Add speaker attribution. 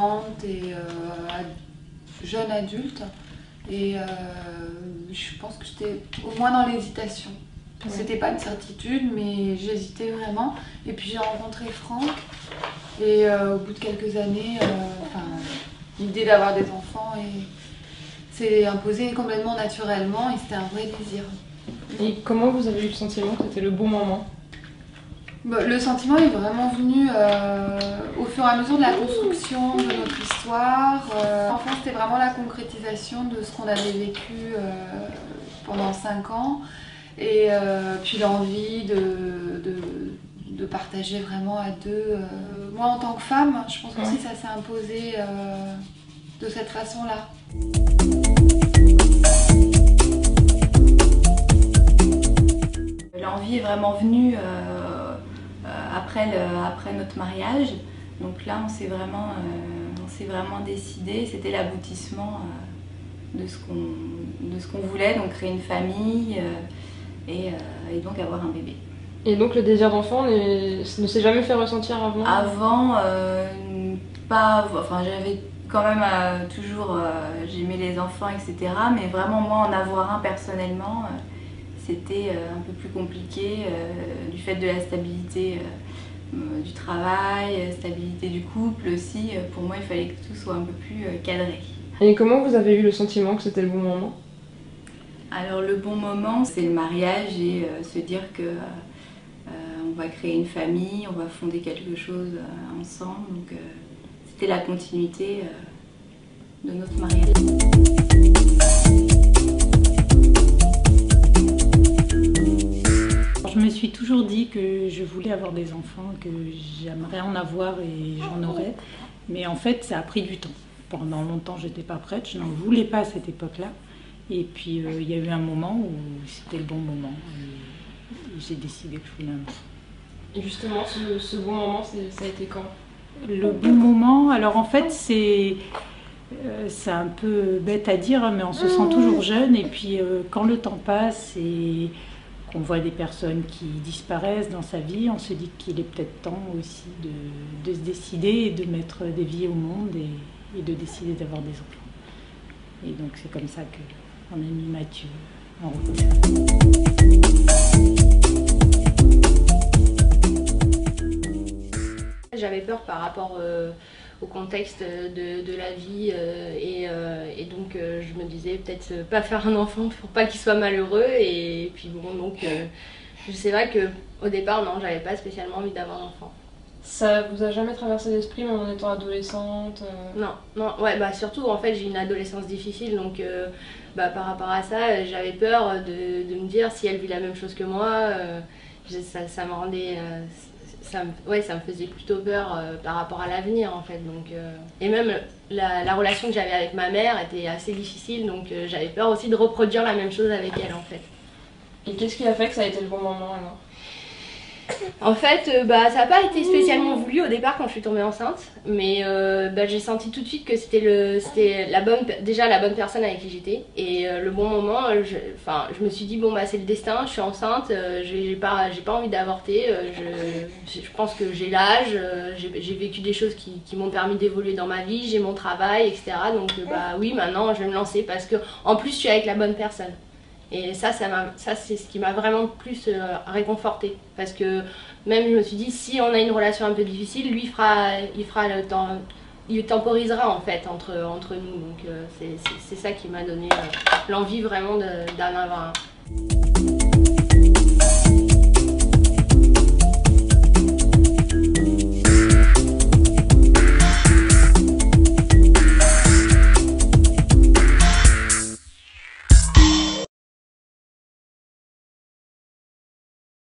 Speaker 1: adolescente et jeune adulte. Et je pense que j'étais au moins dans l'hésitation. C'était pas une certitude, mais j'hésitais vraiment. Et puis j'ai rencontré Franck. Et au bout de quelques années, l'idée d'avoir des enfants s'est imposée complètement naturellement et c'était un vrai désir.
Speaker 2: Et comment vous avez eu le sentiment que c'était le bon moment?
Speaker 1: Le sentiment est vraiment venu au fur et à mesure de la construction de notre histoire. Enfin, c'était vraiment la concrétisation de ce qu'on avait vécu pendant 5 ans. Et puis l'envie de partager vraiment à deux. Moi, en tant que femme, je pense aussi que ça s'est imposé de cette façon-là.
Speaker 3: L'envie est vraiment venue après notre mariage. Donc là, on s'est vraiment décidé. C'était l'aboutissement de ce qu'on voulait, donc créer une famille et donc avoir un bébé.
Speaker 2: Et donc le désir d'enfant ne s'est jamais fait ressentir avant?
Speaker 3: Avant, pas. Enfin, j'avais quand même toujours. J'aimais les enfants, etc. Mais vraiment, moi, en avoir un personnellement, c'était un peu plus compliqué du fait de la stabilité du travail, stabilité du couple aussi. Pour moi, il fallait que tout soit un peu plus cadré.
Speaker 2: Et comment vous avez eu le sentiment que c'était le bon moment?
Speaker 3: Alors le bon moment, c'est le mariage et se dire que on va créer une famille, on va fonder quelque chose ensemble. Donc c'était la continuité de notre mariage.
Speaker 4: Je me suis toujours dit que je voulais avoir des enfants, que j'aimerais en avoir et j'en aurais. Mais en fait, ça a pris du temps. Pendant longtemps, j'étais pas prête, je n'en voulais pas à cette époque-là. Et puis, il y a eu un moment où c'était le bon moment. Et j'ai décidé que je voulais un enfant.
Speaker 2: Et justement, ce bon moment, ça a été quand?
Speaker 4: Le bon moment, alors en fait, c'est un peu bête à dire, mais on se sent toujours jeune. Et puis, quand le temps passe et qu'on voit des personnes qui disparaissent dans sa vie, on se dit qu'il est peut-être temps aussi de se décider et de mettre des vies au monde et de décider d'avoir des enfants. Et donc c'est comme ça qu'on a mis Mathieu en route.
Speaker 5: J'avais peur par rapport au contexte de la vie et donc je me disais peut-être pas faire un enfant pour pas qu'il soit malheureux et puis bon donc c'est vrai qu'au départ non, j'avais pas spécialement envie d'avoir un enfant.
Speaker 2: Ça vous a jamais traversé l'esprit même en étant adolescente?
Speaker 5: Non, ouais, surtout en fait j'ai une adolescence difficile donc par rapport à ça j'avais peur de me dire si elle vit la même chose que moi, ça me rendait... ça me faisait plutôt peur par rapport à l'avenir en fait. Donc, et même la relation que j'avais avec ma mère était assez difficile donc j'avais peur aussi de reproduire la même chose avec elle en fait.
Speaker 2: Et qu'est-ce qui a fait que ça a été le bon moment alors?
Speaker 5: En fait, ça n'a pas été spécialement voulu au départ quand je suis tombée enceinte, mais j'ai senti tout de suite que c'était la bonne personne avec qui j'étais. Et le bon moment, je me suis dit, bon, c'est le destin, je suis enceinte, j'ai pas envie d'avorter, je pense que j'ai l'âge, j'ai vécu des choses qui m'ont permis d'évoluer dans ma vie, j'ai mon travail, etc. Donc, oui, maintenant je vais me lancer parce que en plus, je suis avec la bonne personne. Et ça c'est ce qui m'a vraiment plus réconfortée. Parce que même je me suis dit, si on a une relation un peu difficile, lui il fera le temps, il temporisera en fait entre nous. Donc c'est ça qui m'a donné l'envie vraiment d'en avoir un.